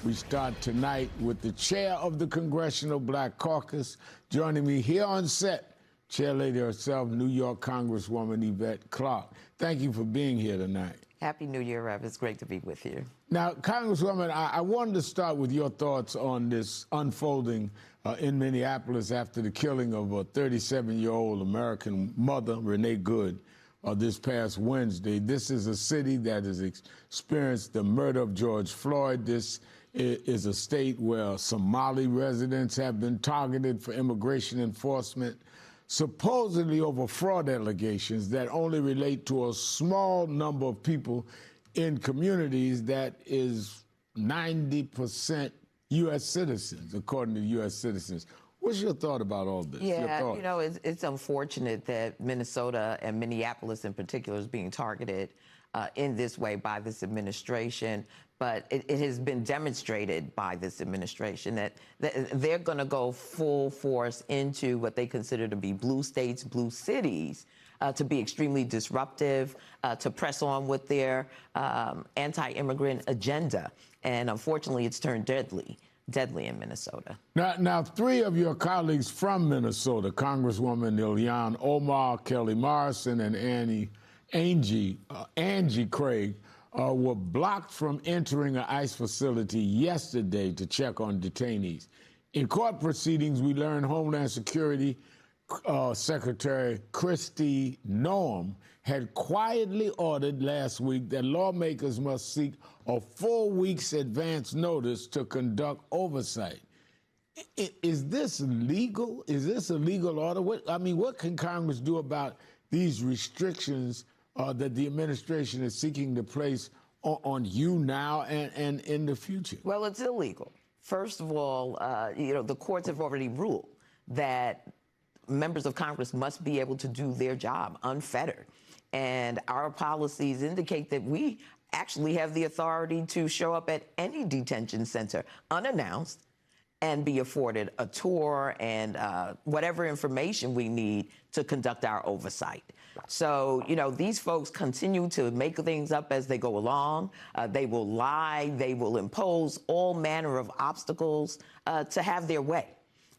We start tonight with the chair of the Congressional Black Caucus. Joining me here on set, chairlady herself, New York Congresswoman Clarke. Thank you for being here tonight. Happy New Year, Rev. It's great to be with you. Now, Congresswoman, I wanted to start with your thoughts on this unfolding in Minneapolis after the killing of a 37-year-old American mother, Renee Good, this past Wednesday. This is a city that has experienced the murder of George Floyd. This is a state where Somali residents have been targeted for immigration enforcement, supposedly over fraud allegations that only relate to a small number of people in communities that is 90% U.S. citizens, according to U.S. citizens. What's your thought about all this? Yeah, you know, it's unfortunate that Minnesota and Minneapolis in particular is being targeted in this way by this administration. But it has been demonstrated by this administration that they're going to go full force into what they consider to be blue states, blue cities, to be extremely disruptive, to press on with their anti-immigrant agenda. And unfortunately, it's turned deadly in Minnesota. Now, three of your colleagues from Minnesota, Congresswoman Ilhan Omar, Kelly Morrison, and Angie Craig, were blocked from entering an ICE facility yesterday to check on detainees. In court proceedings, we learned Homeland Security Secretary Kristi Noem had quietly ordered last week that lawmakers must seek a full week's advance notice to conduct oversight. Is this legal? Is this a legal order? What can Congress do about these restrictions that the administration is seeking to place on you now and in the future? Well, it's illegal. First of all, you know, the courts have already ruled that members of Congress must be able to do their job unfettered. And our policies indicate that we actually have the authority to show up at any detention center unannounced and be afforded a tour and whatever information we need to conduct our oversight. So, you know, these folks continue to make things up as they go along. They will lie. They will impose all manner of obstacles to have their way.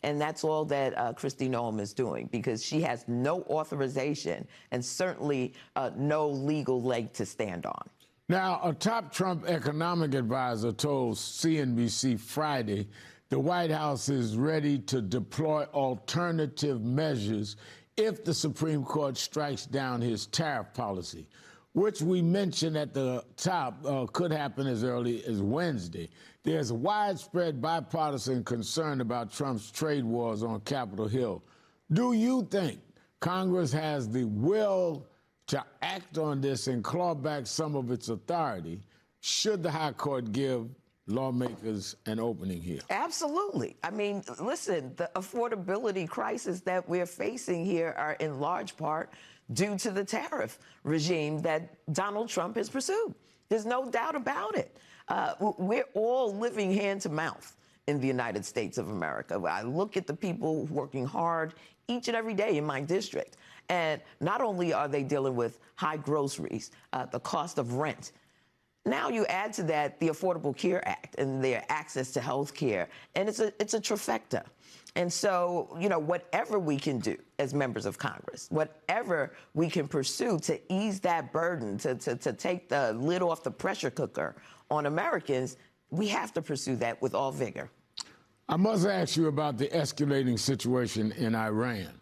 And that's all that Kristi Noem is doing, because she has no authorization and certainly no legal leg to stand on. Now, a top Trump economic advisor told CNBC Friday the White House is ready to deploy alternative measures if the Supreme Court strikes down his tariff policy, which we mentioned at the top could happen as early as Wednesday. There's widespread bipartisan concern about Trump's trade wars on Capitol Hill. Do you think Congress has the will to act on this and claw back some of its authority should the High Court give lawmakers an opening here? Absolutely. I mean, listen, the affordability crisis that we're facing here are in large part due to the tariff regime that Donald Trump has pursued. There's no doubt about it. We're all living hand to mouth in the United States of America. I look at the people working hard each and every day in my district, and not only are they dealing with high groceries, the cost of rent. Now you add to that the Affordable Care Act and their access to health care, and it's a trifecta. And so, you know, whatever we can do as members of Congress, whatever we can pursue to ease that burden, to take the lid off the pressure cooker on Americans, we have to pursue that with all vigor. I must ask you about the escalating situation in Iran.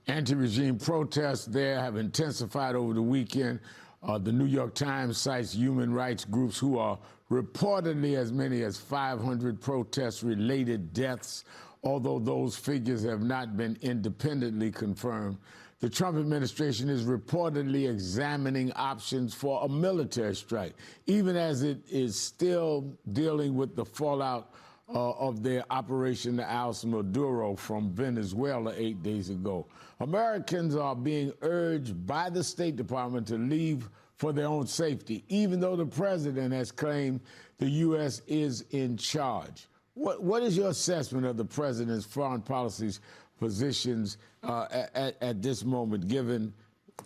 Anti-regime protests there have intensified over the weekend. The New York Times cites human rights groups who are reportedly as many as 500 protest-related deaths, although those figures have not been independently confirmed. The Trump administration is reportedly examining options for a military strike, even as it is still dealing with the fallout of their Operation to oust Maduro from Venezuela 8 days ago. Americans are being urged by the State Department to leave for their own safety, even though the president has claimed the U.S. is in charge. What is your assessment of the president's foreign policy positions at this moment, given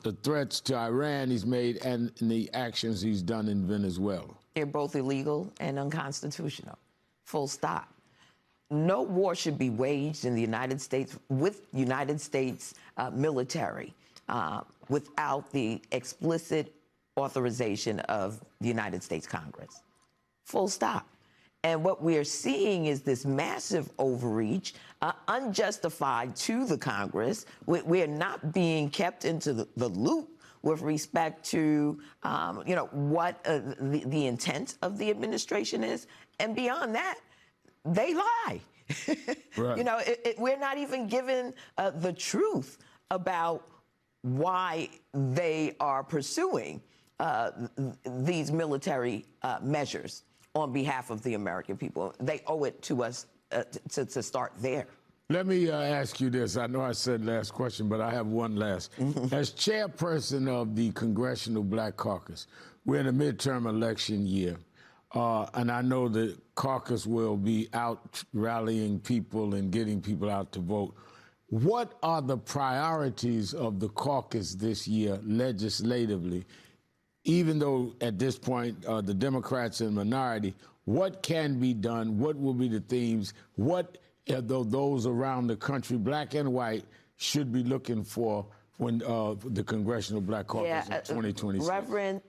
the threats to Iran he's made and the actions he's done in Venezuela? They're both illegal and unconstitutional. Full stop. No war should be waged in the United States with United States military without the explicit authorization of the United States Congress. Full stop. And what we're seeing is this massive overreach, unjustified to the Congress. We're not being kept into the loop with respect to, what the intent of the administration is. And beyond that, they lie. Right. We're not even given the truth about why they are pursuing these military measures on behalf of the American people. They owe it to us to start there. Let me ask you this. I know I said last question, but I have one last. As chairperson of the Congressional Black Caucus, we're in a midterm election year, and I know the caucus will be out rallying people and getting people out to vote. What are the priorities of the caucus this year legislatively? Even though at this point the Democrats are in minority, what can be done? What will be the themes? What those around the country, black and white, should be looking for when the Congressional Black Caucus in 2026? Reverend,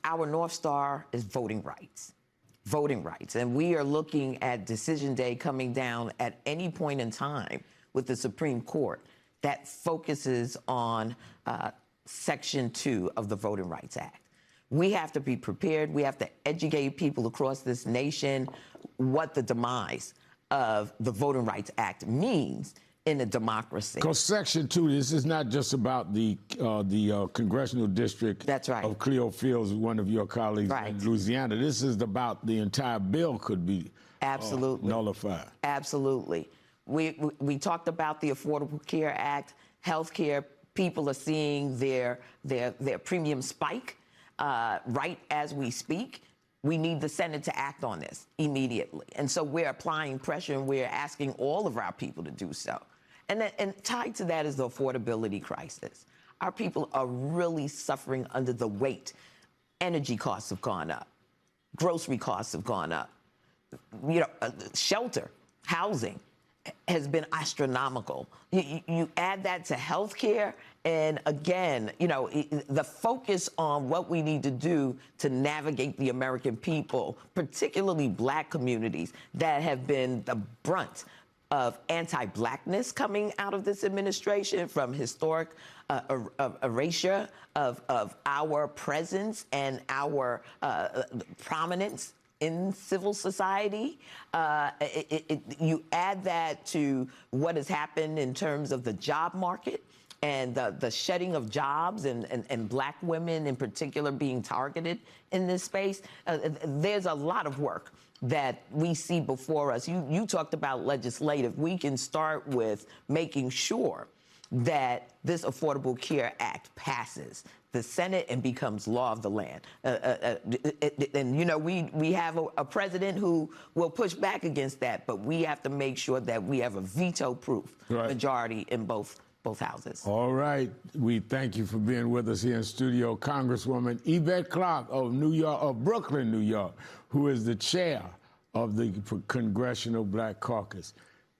our North Star is voting rights. Voting rights. And we are looking at Decision Day coming down at any point in time with the Supreme Court that focuses on Section 2 of the Voting Rights Act. We have to be prepared. We have to educate people across this nation what the demise of the Voting Rights Act means in a democracy. Because Section 2, this is not just about the congressional district. That's right. Of Cleo Fields, one of your colleagues in Louisiana. This is about the entire bill could be absolutely nullified. Absolutely. We talked about the Affordable Care Act, health care. People are seeing their premium spike right as we speak. We need the Senate to act on this immediately. And so we're applying pressure, and we're asking all of our people to do so. And tied to that is the affordability crisis. Our people are really suffering under the weight. Energy costs have gone up. Grocery costs have gone up. Shelter, housing has been astronomical. You add that to health care, and again, the focus on what we need to do to navigate the American people, particularly black communities that have been the brunt of anti-blackness coming out of this administration, from historic erasure of our presence and our prominence in civil society. You add that to what has happened in terms of the job market and the shedding of jobs and black women in particular being targeted in this space. There's a lot of work that we see before us. You talked about legislative. We can start with making sure that this Affordable Care Act passes the Senate and becomes law of the land. And we have a president who will push back against that, but we have to make sure that we have a veto-proof majority in both houses. All right. We thank you for being with us here in studio. Congresswoman Yvette Clarke of Brooklyn, New York, who is the chair of the Congressional Black Caucus.